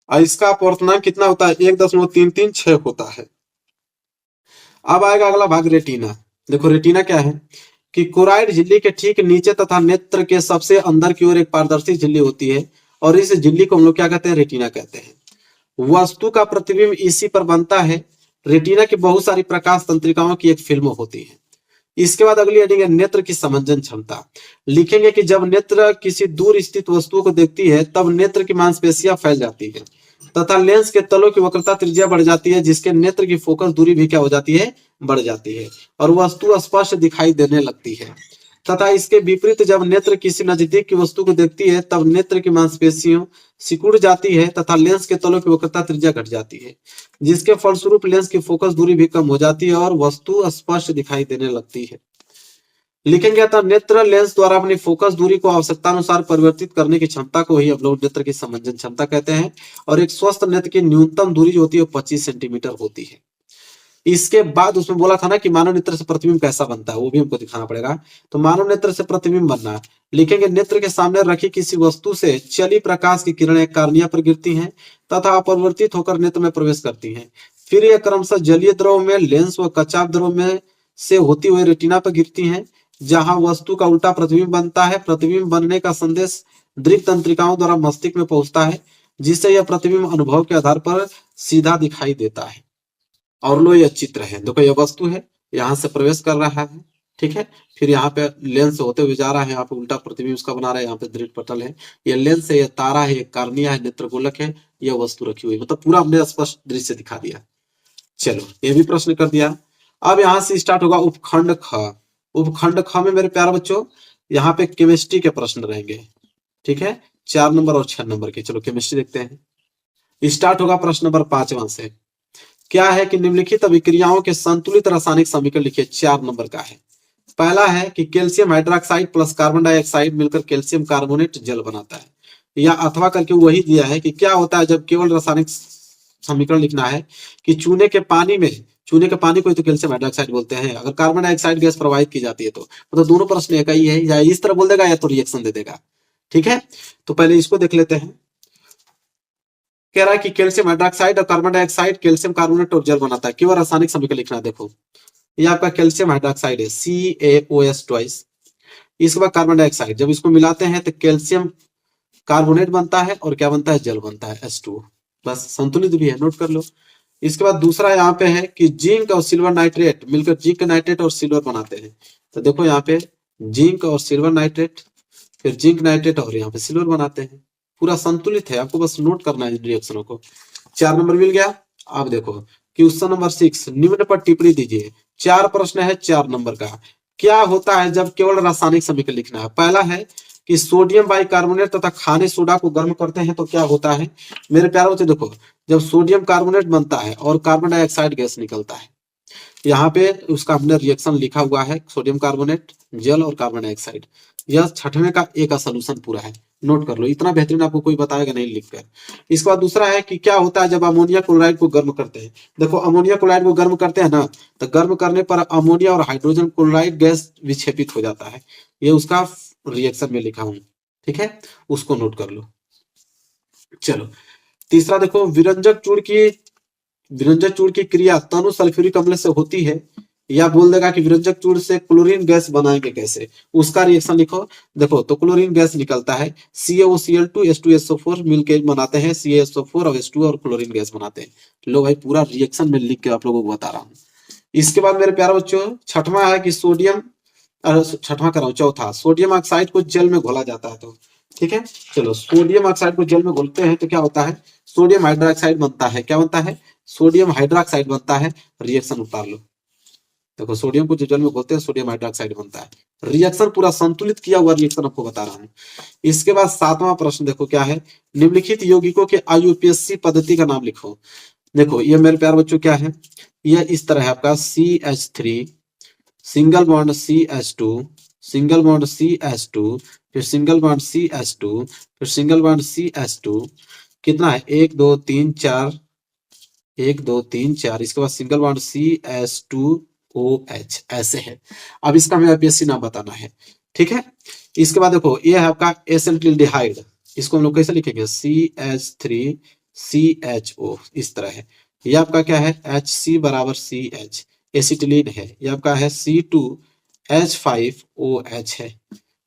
इसका अपवर्तनांक कितना होता है, 1.336 होता है। अब आएगा अगला भाग रेटिना। देखो रेटिना क्या है कि कोराइड झिल्ली के ठीक नीचे तथा नेत्र के सबसे अंदर की ओर एक पारदर्शी झिल्ली होती है और इस झिल्ली को हम लोग क्या कहते हैं, रेटिना कहते हैं। वस्तु का प्रतिबिंब इसी पर बनता है। रेटिना की बहुत सारी प्रकाश तंत्रिकाओं की एक फिल्म होती है। इसके बाद अगली हेडिंग है नेत्र की समंजन क्षमता। लिखेंगे कि जब नेत्र किसी दूर स्थित वस्तुओं को देखती है तब नेत्र की मांसपेशियां फैल जाती है तथा लेंस के तलों की वक्रता त्रिज्या बढ़ जाती है, जिसके नेत्र की फोकस दूरी भी क्या हो जाती है, बढ़ जाती है और वस्तु स्पष्ट दिखाई देने लगती है। तथा इसके विपरीत जब नेत्र किसी नजदीक की वस्तु को देखती है तब नेत्र की मांसपेशियों सिकुड़ जाती है तथा लेंस के तलों की वक्रता त्रिज्या घट जाती है, जिसके फलस्वरूप लेंस की फोकस दूरी भी कम हो जाती है और वस्तु स्पष्ट दिखाई देने लगती है। लिखेंगे अतः नेत्र लेंस द्वारा अपनी फोकस दूरी को आवश्यकता अनुसार परिवर्तित करने की क्षमता को ही हम लोग नेत्र की समंजन क्षमता कहते हैं। और एक स्वस्थ नेत्र की न्यूनतम दूरी जो होती है 25 सेंटीमीटर होती है। इसके बाद उसमें बोला था ना कि मानव नेत्र से प्रतिबिंब कैसा बनता है, वो भी हमको दिखाना पड़ेगा। तो मानव नेत्र से प्रतिबिंब बनना, लिखेंगे नेत्र के सामने रखी किसी वस्तु से चली प्रकाश की किरणें कार्निया पर गिरती हैं तथा अपरिवर्तित होकर नेत्र में प्रवेश करती हैं। फिर यह क्रमशः जलीय द्रव में, लेंस व कचाप द्रव में से होती हुई रेटिना पर गिरती हैं, जहां वस्तु का उल्टा प्रतिबिंब बनता है। प्रतिबिंब बनने का संदेश दृक तंत्रिकाओं द्वारा मस्तिष्क में पहुंचता है, जिससे यह प्रतिबिंब अनुभव के आधार पर सीधा दिखाई देता है। और लो यह चित्र है, देखो यह वस्तु है, यहाँ से प्रवेश कर रहा है, ठीक है, फिर यहाँ पे लेंस होते हुए जा रहा है, यहाँ पे उल्टा प्रतिबिंब उसका बना रहा है, यहाँ पे दृढ़ पटल है, यह लेंस है, यह तारा है, यह कार्निया है, नेत्रगोलक है, यह वस्तु रखी हुई, मतलब पूरा हमने स्पष्ट दृश्य दिखा दिया। चलो ये भी प्रश्न कर दिया। अब यहाँ से स्टार्ट होगा उपखंड ख। उपखंड ख में मेरे प्यारे बच्चों यहाँ पे केमिस्ट्री के प्रश्न रहेंगे, ठीक है, 4 नंबर और 6 नंबर के। चलो केमिस्ट्री देखते हैं। स्टार्ट होगा प्रश्न नंबर 5वां से। क्या है कि निम्नलिखित अभिक्रियाओं के संतुलित रासायनिक समीकरण लिखिए, 4 नंबर का है। पहला है कि calcium hydroxide plus carbon dioxide मिलकर कैल्शियम कार्बोनेट जल बनाता है, या अथवा करके वही दिया है कि क्या होता है जब केवल रासायनिक समीकरण लिखना है कि चूने के पानी में, चूने के पानी को ही तो कैल्शियम हाइड्रोक्साइड बोलते हैं, अगर कार्बन डाइऑक्साइड गैस प्रवाहित की जाती है तो मतलब दोनों प्रश्न एक ही है, या इस तरह बोल देगा या तो रिएक्शन दे देगा, ठीक है। तो पहले इसको देख लेते हैं। कह रहा है कि कैल्शियम हाइड्रोक्साइड और कार्बन डाइऑक्साइड कैल्शियम कार्बोनेट और जल बनाता है। केवल रासायनिक समीकरण लिखना है। देखो ये आपका कैल्शियम हाइड्रोक्साइड है CaOS ट्वाइस। इसके बाद कार्बन डाइऑक्साइड, जब इसको मिलाते हैं तो कैल्शियम कार्बोनेट बनता है और क्या बनता है, जल बनता है H2। बस संतुलित भी है, नोट कर लो। इसके बाद दूसरा यहाँ पे है कि जिंक और सिल्वर नाइट्रेट मिलकर जिंक नाइट्रेट और सिल्वर बनाते हैं। तो देखो यहाँ पे जिंक और सिल्वर नाइट्रेट, फिर जिंक नाइट्रेट और यहाँ पे सिल्वर बनाते हैं। पूरा संतुलित है, आपको बस नोट करना है रिएक्शनों को। 4 नंबर मिल गया। अब देखो क्वेश्चन नंबर 6, निम्न पर टिप्पणी दीजिए। 4 प्रश्न है 4 नंबर का। क्या होता है जब केवल रासायनिक समीकरण लिखना है। पहला है कि सोडियम बाइकार्बोनेट तथा खाने सोडा को गर्म करते हैं तो क्या होता है। मेरे प्यारे बच्चे देखो, जब सोडियम कार्बोनेट बनता है और कार्बन डाइऑक्साइड गैस निकलता है, यहाँ पे उसका हमने रिएक्शन लिखा हुआ है, सोडियम कार्बोनेट, जल और कार्बन डाइऑक्साइड। यह छठवें का ए का सोल्यूशन पूरा है, नोट कर लो। इतना बेहतरीन आपको कोई बताएगा नहीं लिखकर। इसके बाद दूसरा है कि क्या होता है जब अमोनिया क्लोराइड को गर्म करते हैं। देखो अमोनिया क्लोराइड को गर्म करते हैं ना, तो गर्म करने पर अमोनिया और हाइड्रोजन क्लोराइड गैस विक्षेपित हो जाता है। ये उसका रिएक्शन में लिखा हूं, ठीक है, उसको नोट कर लो। चलो तीसरा देखो, विरंजक चूर्ण की क्रिया तनु सल्फ्यूरिक अम्ल से होती है। या बोल देगा कि विरंजक चूर्ण से क्लोरीन गैस बनाएंगे कैसे, उसका रिएक्शन लिखो। देखो तो क्लोरीन गैस निकलता है, CaOCl2 H2SO4 मिलकर बनाते हैं CaSO4 और H2 और क्लोरीन गैस बनाते हैं। लो भाई पूरा रिएक्शन में लिख के आप लोगों को बता रहा हूँ। इसके बाद मेरे प्यारे बच्चों छठवां है कि छठवां कर रहा हूँ, चौथा सोडियम ऑक्साइड को जल में घोला जाता है। तो ठीक है, चलो सोडियम ऑक्साइड को जल में घोलते हैं तो क्या होता है, सोडियम हाइड्रोक्साइड बनता है। क्या बनता है, सोडियम हाइड्रोक्साइड बनता है। रिएक्शन उतार लो। देखो सोडियम को जो जल में घोलते हैं सोडियम हाइड्रोक्साइड बनता है। रिएक्शन पूरा संतुलित किया हुआ रिएक्शन आपको बता रहा हूँ। इसके बाद 7वां प्रश्न देखो क्या है, निम्नलिखित यौगिकों के IUPAC पद्धति का नाम लिखो। देखो ये मेरे प्यारे बच्चों क्या है, यह इस तरह है आपका CH3 single bond CH2 single bond CH2 फिर सिंगल बॉन्ड CH2 फिर सिंगल बॉन्ड CH2। कितना है, 1 2 3 4, 1 2 3 4। इसके बाद सिंगल बॉन्ड CH2OH ऐसे है। अब इसका हमें IUPAC नाम बताना है, ठीक है। इसके बाद देखो ये है आपका एसिटिल्डिहाइड, इसको हम लोग कैसे लिखेंगे, CH3CHO इस तरह है। ये आपका क्या है, HC बराबर CH एसिटिलीन है। ये आपका है C2H5OH है,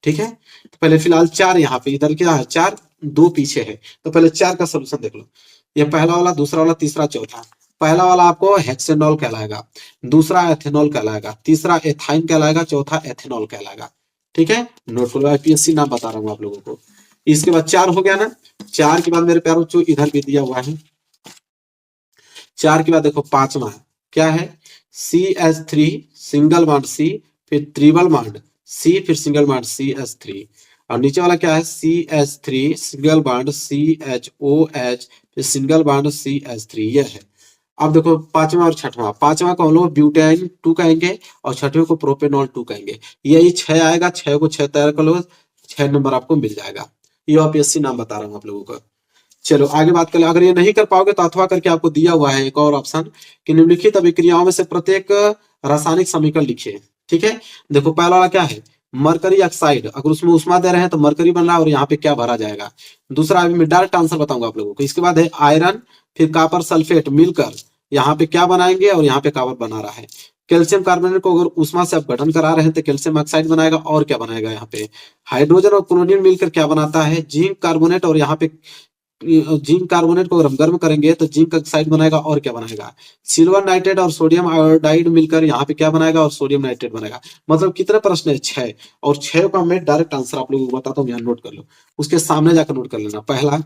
ठीक है। तो पहले फिलहाल 4 यहाँ पे, इधर क्या है 4, 2 पीछे है। तो पहले 4 का सोल्यूशन देख लो। ये पहला वाला, दूसरा वाला, तीसरा, चौथा। पहला वाला आपको हेक्सेनॉल कहलाएगा, दूसरा एथेनॉल कहलाएगा, तीसरा एथाइन कहलाएगा, चौथा एथेनॉल कहलाएगा, ठीक है। नोट करो, IUPAC नाम बता रहा हूँ आप लोगों को। इसके बाद 4 हो गया ना। 4 के बाद मेरे प्यारों बच्चों इधर भी दिया हुआ है। 4 के बाद देखो 5वां क्या है, CH3 सिंगल बॉन्ड C फिर ट्रिपल बॉन्ड C फिर सिंगल बॉन्ड CH3। और नीचे वाला क्या है, CH3 सिंगल बॉन्ड CHOH फिर सिंगल बॉन्ड CH3। ये है। अब देखो 5वां और 6वां, 5वां को हम लोग ब्यूटेन 2 कहेंगे और 6वें को प्रोपेनॉल 2 कहेंगे। यही 6 आएगा, 6 को 6 तैयार कर लो, 6 नंबर आपको मिल जाएगा। ये IUPAC नाम बता रहा हूँ आप लोगों को। चलो आगे बात करें। अगर ये नहीं कर पाओगे तो अथवा करके आपको दिया हुआ है एक और ऑप्शन कि निम्नलिखित अभिक्रियाओं में से प्रत्येक रासायनिक समीकरण लिखिए, ठीक है। देखो पहला वाला क्या है, मरकरी ऑक्साइड, अगर उसमें उष्मा दे रहे हैं तो मरकरी बन रहा है और यहाँ पे क्या भरा जाएगा। दूसरा अभी मैं डायरेक्ट आंसर बताऊंगा आप लोगों को। इसके बाद है आयरन फिर कॉपर सल्फेट मिलकर यहाँ पे क्या बनाएंगे और यहाँ पे कॉपर बना रहा है। कैल्शियम कार्बोनेट को अगर उष्मा से आप गठन करा रहे हैं तो कैल्शियम ऑक्साइड बनाएगा और क्या बनाएगा, यहाँ पे हाइड्रोजन और क्लोरीन मिलकर क्या बनाता है, जिंक कार्बोनेट। और यहाँ पे जिंक कार्बोनेट को गर्म करेंगे तो जिंक ऑक्साइड बनाएगा और क्या बनाएगा, सिल्वर नाइट्रेट और सोडियम आयोडाइड मिलकर यहाँ पे क्या बनाएगा और सोडियम नाइट्रेट बनाएगा। मतलब कितने प्रश्न है, 6। और 6 का मैं डायरेक्ट आंसर आप लोगों को बताता हूँ, यहाँ नोट कर लो। उसके सामने जाकर नोट कर लेना, पहला,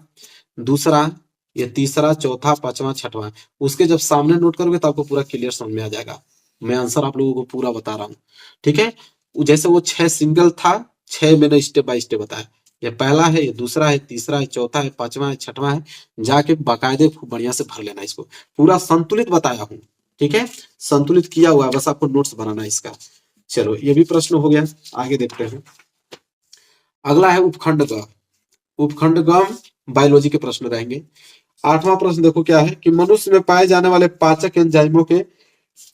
दूसरा, ये तीसरा, चौथा, 5वां, 6वां। उसके जब सामने नोट करोगे तो आपको पूरा क्लियर समझ में आ जाएगा। मैं आंसर आप लोगों को पूरा बता रहा हूँ, ठीक है। जैसे वो 6 सिंगल था, 6 मैंने स्टेप बाय स्टेप बताया। ये पहला है, ये दूसरा है, तीसरा है, चौथा है, 5वां है, 6वां है। जाके बाकायदे खूब बढ़िया से भर लेना इसको। पूरा संतुलित बताया हूँ, ठीक है, संतुलित किया हुआ है, बस आपको नोट्स बनाना है इसका। चलो ये भी प्रश्न हो गया, आगे देखते हैं। अगला है उपखंड ग। उपखंड गम बायोलॉजी के प्रश्न रहेंगे। 8वां प्रश्न देखो क्या है कि मनुष्य में पाए जाने वाले पाचक एंजाइमों के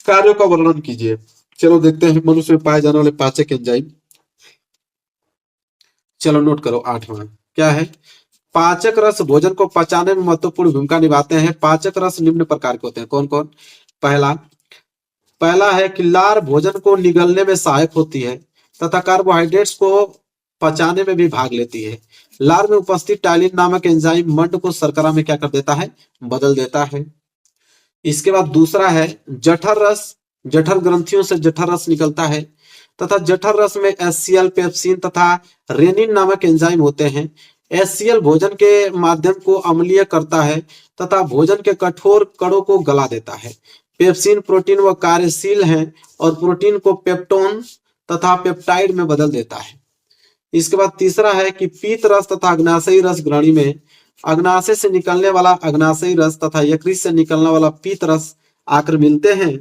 कार्यों का वर्णन कीजिए। चलो देखते हैं मनुष्य में पाए जाने वाले पाचक एंजाइम। चलो नोट करो 8वां क्या है, पाचक रस भोजन को पचाने में महत्वपूर्ण भूमिका निभाते हैं। पाचक रस निम्न प्रकार के होते हैं। कौन कौन? पहला पहला है कि लार भोजन को निगलने में सहायक होती है तथा कार्बोहाइड्रेट्स को पचाने में भी भाग लेती है। लार में उपस्थित टाइलिन नामक एंजाइम मंड को शर्करा में क्या कर देता है? बदल देता है। इसके बाद दूसरा है जठर रस। जठर ग्रंथियों से जठर रस निकलता है तथा जठर रस में एचसीएल, पेप्सिन तथा रेनिन नामक एंजाइम होते हैं। एचसीएल भोजन के माध्यम को अम्लीय करता है तथा भोजन के कठोर कणों को गला देता है। पेप्सिन प्रोटीन व कार्यशील है और प्रोटीन को पेप्टोन तथा पेप्टाइड में बदल देता है। इसके बाद तीसरा है कि पीत रस तथा अग्नाशयी रस ग्रहणी में अग्नाशय से निकलने वाला अग्नाशयी रस तथा यकृत से निकलने वाला पीत रस आकर मिलते हैं।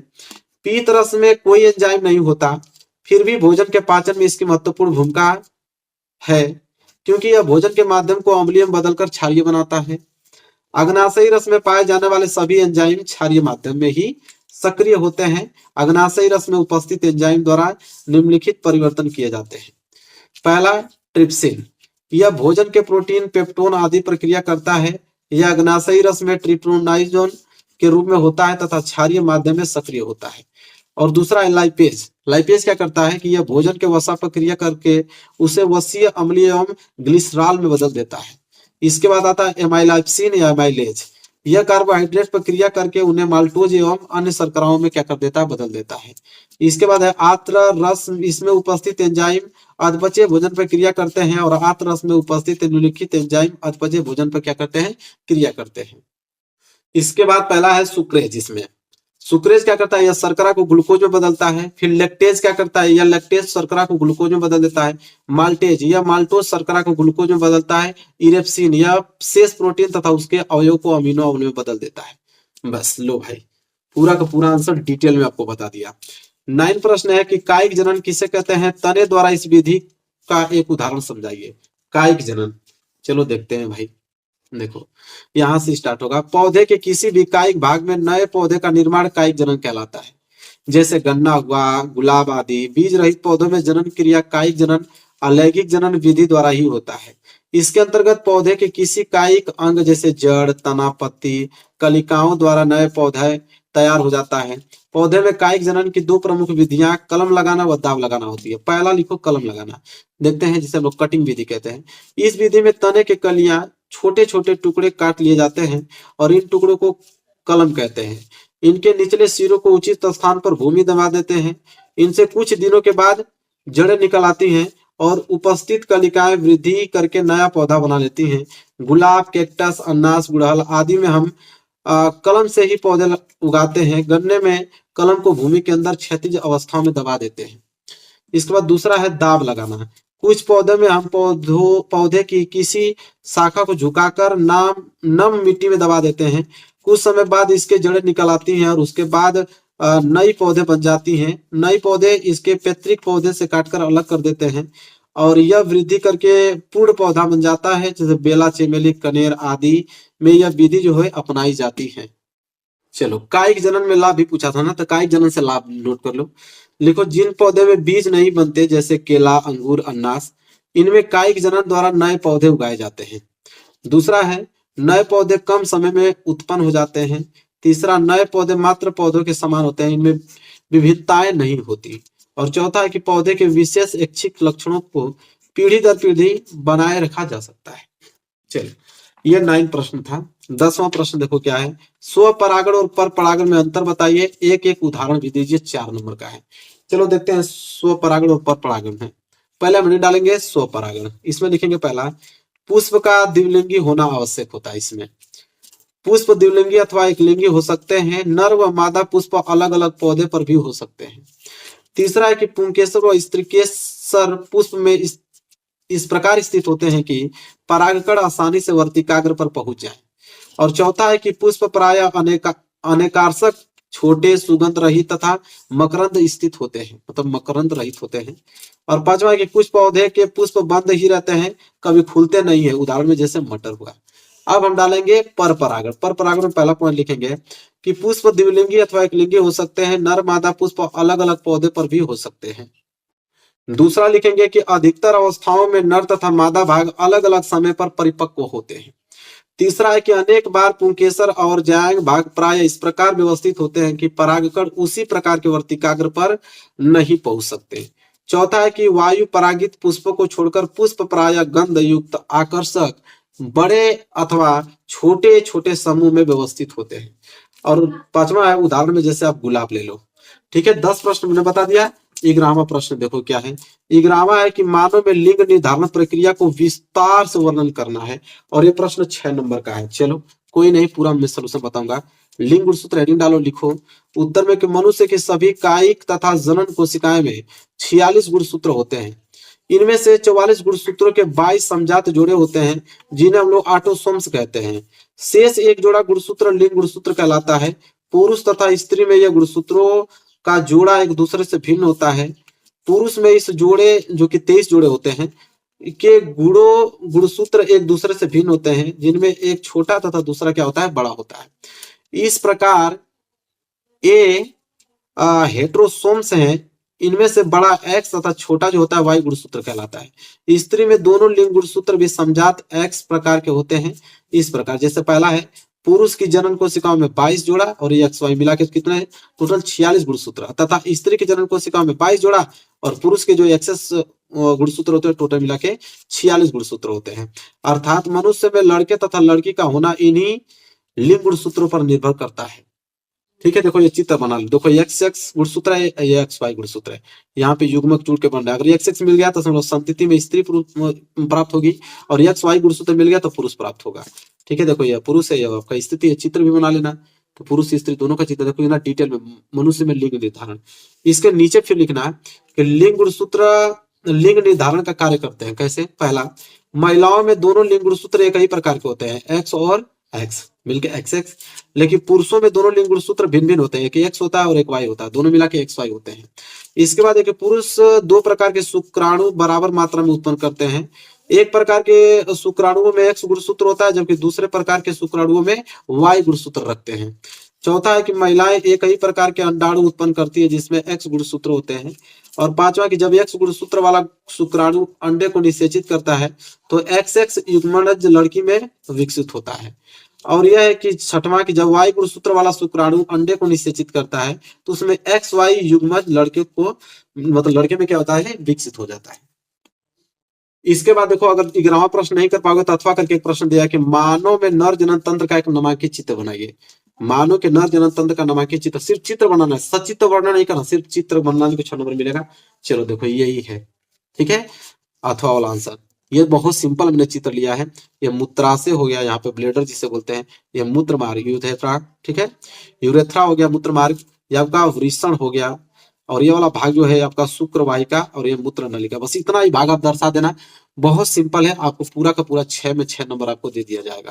पीत रस में कोई एंजाइम नहीं होता, फिर भी भोजन के पाचन में इसकी महत्वपूर्ण भूमिका है क्योंकि यह भोजन के माध्यम को अम्लीय में बदलकर क्षारीय बनाता है। अग्नाशयी रस में पाए जाने वाले सभी एंजाइम क्षारीय माध्यम में ही सक्रिय होते हैं। अग्नाशयी रस में उपस्थित एंजाइम द्वारा निम्नलिखित परिवर्तन किए जाते हैं। पहला ट्रिप्सिन, यह भोजन के प्रोटीन, पेप्टोन आदि प्रक्रिया करता है। यह अग्नाशयी रस में ट्रिप्टोनाइजोन के रूप में होता है तथा क्षारीय माध्यम में सक्रिय होता है। और दूसरा है लाइपेज। लाइपेज क्या करता है कि यह भोजन के वसा पर क्रिया करके उसे वसीय अम्लीय एवं ग्लिसरॉल में बदल देता है। इसके बाद आता है एमाइलाइप्सिन या एमाइलेज। यह कार्बोहाइड्रेट पर क्रिया करके उन्हें माल्टोज एवं अन्य शर्कराओं में क्या कर देता है? बदल देता है। इसके बाद है आत्र रस। इसमें उपस्थित एंजाइम अधपचय भोजन पर क्रिया करते हैं और आत्र रस में उपस्थित निम्नलिखित एंजाइम अधपचय भोजन पर क्या करते हैं? क्रिया करते हैं। इसके बाद पहला है सुक्रेज। इसमें सुक्रेज क्या करता है? यह शर्करा को ग्लूकोज में बदलता है। फिर लेक्टेज क्या करता है? यह लेक्टेज शर्करा को ग्लूकोज में बदल देता है। माल्टेज, यह माल्टोज शर्करा को ग्लूकोज में बदलता है। इरेप्सिन, यह शेष प्रोटीन तथा उसके अवयव को अमीनो अम्ल में बदल देता है। बस लो भाई, पूरा का पूरा आंसर डिटेल में आपको बता दिया। 9 प्रश्न है कि कायिक जनन किसे कहते हैं? तने द्वारा इस विधि का एक उदाहरण समझाइए। कायिक जनन, चलो देखते हैं भाई। देखो यहां से स्टार्ट होगा। पौधे के किसी भी कायिक भाग में नए पौधे का निर्माण कायिक जनन कहलाता है। जैसे गन्ना हुआ, गुलाब आदि। बीज रहित पौधों में जनन क्रिया कायिक जनन अलैंगिक जनन विधि द्वारा ही होता है। इसके अंतर्गत पौधे के किसी कायिक अंग जैसे जड़, तना, पत्ती, कलिकाओं द्वारा नए पौधे तैयार हो जाता है। पौधे में कायिक जनन की 2 प्रमुख विधियां कलम लगाना व दाब लगाना होती है। पहला लिखो कलम लगाना, देखते हैं जिसे लोग कटिंग विधि कहते हैं। इस विधि में तने के कलियां छोटे छोटे टुकड़े काट लिए जाते हैं और इन टुकड़ों को कलम कहते हैं। इनके निचले सिरों को उचित स्थान पर भूमि दबा देते हैं। इनसे कुछ दिनों के बाद जड़ें निकल आती हैं और उपस्थित कलिकाएं वृद्धि करके नया पौधा बना लेती हैं। गुलाब, कैक्टस, अनास, गुड़हल आदि में हम कलम से ही पौधे उगाते हैं। गन्ने में कलम को भूमि के अंदर क्षैतिज अवस्था में दबा देते हैं। इसके बाद दूसरा है दाब लगाना। कुछ पौधे में हम पौधे की किसी शाखा को झुकाकर नम मिट्टी में दबा देते हैं। कुछ समय बाद इसके जड़ें निकल आती हैं और उसके बाद नई पौधे बन जाती हैं। नई पौधे इसके पैतृक पौधे से काटकर अलग कर देते हैं और यह वृद्धि करके पूर्ण पौधा बन जाता है। जैसे बेला, चमेली, कनेर आदि में यह विधि जो है अपनाई जाती है। चलो कायिक जनन में लाभ भी पूछा था ना, तो कायिक जनन से लाभ नोट कर लो। लिखो जिन पौधे में बीज नहीं बनते जैसे केला, अंगूर, अनास, इनमें कायिक जनन द्वारा नए पौधे उगाए जाते हैं। दूसरा है नए पौधे कम समय में उत्पन्न हो जाते हैं। तीसरा, नए पौधे मात्र पौधों के समान होते हैं, इनमें विविधताएं नहीं होती। और चौथा है कि पौधे के विशेष ऐच्छिक लक्षणों को पीढ़ी दर पीढ़ी बनाए रखा जा सकता है। चलिए ये 9 प्रश्न था। 10वां प्रश्न देखो क्या है। स्वपरागण और पर परागण में अंतर बताइए। एक एक उदाहरण भी दीजिए। 4 नंबर का है। चलो देखते हैं स्वपरागण और पर परागण में। पहले हम डालेंगे स्वपरागण। इसमें लिखेंगे पहला, पुष्प का द्विलिंगी होना आवश्यक होता है। इसमें पुष्प द्विलिंगी अथवा एकलिंगी हो सकते हैं। नर व मादा पुष्प अलग अलग पौधे पर भी हो सकते हैं। तीसरा है कि पुंकेसर व स्त्रीकेसर पुष्प में इस प्रकार स्थित होते हैं कि परागकण आसानी से वर्तिकाग्र पर पहुंच जाए। और चौथा है कि पुष्प प्राय अनेकार्षक, छोटे, सुगंध रहित तथा मकरंद स्थित होते हैं, मतलब मकरंद रहित होते हैं। और पांचवा है कि कुछ पौधे के पुष्प बंद ही रहते हैं, कभी खुलते नहीं है, उदाहरण में जैसे मटर हुआ। अब हम डालेंगे पर परागण। पर परागण में पहला पॉइंट लिखेंगे कि पुष्प द्विलिंगी अथवा एकलिंगी हो सकते हैं। नर मादा पुष्प अलग अलग पौधे पर भी हो सकते हैं। दूसरा लिखेंगे कि अधिकतर अवस्थाओं में नर तथा मादा भाग अलग अलग समय पर परिपक्व होते हैं। तीसरा है कि अनेक बार पुंकेसर और जायंग भाग प्राय इस प्रकार व्यवस्थित होते हैं कि परागकण उसी प्रकार के वर्तिकाग्र पर नहीं पहुंच सकते। चौथा है कि वायु परागित पुष्पों को छोड़कर पुष्प प्राय गंध युक्त आकर्षक बड़े अथवा छोटे छोटे समूह में व्यवस्थित होते हैं। और पांचवा है उदाहरण में जैसे आप गुलाब ले लो। ठीक है, 10 प्रश्न मैंने बता दिया। 11वां प्रश्न देखो क्या है। 11वां है कि मानव में लिंग निर्धारण प्रक्रिया को विस्तार से वर्णन करना है और ये प्रश्न 6 नंबर का है। चलो कोई नहीं, पूरा मैं सलूशन बताऊंगा। लिंग गुणसूत्र हेडिंग डालो, लिखो उत्तर में कि मनुष्य की सभी कायिक तथा जनन कोशिकाएं में 46 गुणसूत्र होते हैं। इनमें से 44 गुणसूत्रों के 22 समजात जोड़े होते हैं जिन्हें हम लोग ऑटोसोम्स कहते हैं। शेष एक जोड़ा गुणसूत्र लिंग गुणसूत्र कहलाता है। पुरुष तथा स्त्री में यह गुणसूत्रों का जोड़ा एक दूसरे से भिन्न होता है। पुरुष में इस जोड़े जो कि 23 जोड़े होते हैं के गुणसूत्र एक दूसरे से भिन्न होते हैं, जिनमें एक छोटा तथा दूसरा क्या होता है, बड़ा होता है। इस प्रकार ये हेट्रोसोम्स हैं। इनमें से बड़ा एक्स तथा छोटा जो होता है वाई गुणसूत्र कहलाता है। स्त्री में दोनों लिंग गुणसूत्र भी समजात एक्स प्रकार के होते हैं। इस प्रकार जैसे पहला है पुरुष की जनन कोशिकाओं में 22 जोड़ा और ये एक्स वाई मिला के कितना है, टोटल 46 गुणसूत्र, तथा स्त्री की जनन कोशिकाओं में 22 जोड़ा और पुरुष के जो एक्सेस गुणसूत्र होते हैं टोटल मिला के 46 गुणसूत्र होते हैं। अर्थात मनुष्य में लड़के तथा लड़की का होना इन्हीं लिंग गुणसूत्रों पर निर्भर करता है। ठीक है, देखो ये चित्र बना लो। देखो एक्स एक्स गुणसूत्र है, ये एक्स वाई गुणसूत्र है। यहाँ पे युग्मक जुड़ के बन रहा है। अगर एक्स एक्स मिल गया तो समझो संतति में स्त्री प्राप्त होगी और एक्स वाई गुणसूत्र मिल गया तो पुरुष प्राप्त होगा। ठीक है, देखो ये पुरुष है, ये आपका स्थिति है। चित्र भी बना लेना, तो पुरुष स्त्री दोनों का चित्र देखो ना डिटेल में। मनुष्य में लिंग निर्धारण, इसके नीचे फिर लिखना है कि लिंग गुणसूत्र लिंग निर्धारण का कार्य करते हैं। कैसे? पहला, महिलाओं में दोनों लिंग गुणसूत्र एक ही प्रकार के होते हैं, एक्स और एक्स मिलके एक्स एक्स। लेकिन पुरुषों में दोनों लिंग गुणसूत्र भिन्न भिन्न होते हैं, एक एक्स होता है और एक वाई होता है, दोनों मिला के एक्स वाई होते हैं। इसके बाद एक पुरुष दो प्रकार के शुक्राणु बराबर मात्रा में उत्पन्न करते हैं। एक प्रकार के शुक्राणुओं में एक्स गुणसूत्र होता है जबकि दूसरे प्रकार के शुक्राणुओं में वाई गुणसूत्र रखते हैं। चौथा है कि महिलाएं एक ही प्रकार के अंडाणु उत्पन्न करती है जिसमें एक्स गुणसूत्र होते हैं। और पांचवा कि जब एक्स गुणसूत्र वाला शुक्राणु अंडे को निषेचित करता है तो एक्स एक्स युग्मनज लड़की में विकसित होता है। और यह है कि छठवां कि जब वाई गुणसूत्र वाला शुक्राणु अंडे को निषेचित करता है तो उसमें एक्स वाई युग्मज लड़के को मतलब लड़के में क्या होता है, विकसित हो जाता है। इसके बाद देखो अगर 11वां प्रश्न नहीं कर पाओगे तो अथवा करके एक प्रश्न दिया कि मानव में नर जनन तंत्र का एक नामांकित चित्र बनाइए। मानव के नर जनन तंत्र का नामांकित चित्र, सिर्फ चित्र बनाना है, सचित्र वर्णन नहीं करना, सिर्फ चित्र बनाने को 6 नंबर मिलेगा। चलो देखो यही है। ठीक है, अथवा वाला आंसर ये बहुत सिंपल मैंने चित्र लिया है। ये मूत्राशय हो गया, यहाँ पे ब्लेडर जिसे बोलते हैं, ये मूत्र मार्ग यूरेथ्रा। ठीक है, यूरेथ्रा हो गया मूत्र मार्ग, ये आपका वृषण हो गया और ये वाला भाग जो है आपका शुक्र वाहिका और ये मूत्र नलिका। बस इतना ही भाग आप दर्शा देना, बहुत सिंपल है। आपको पूरा का पूरा 6 में 6 नंबर आपको दे दिया जाएगा।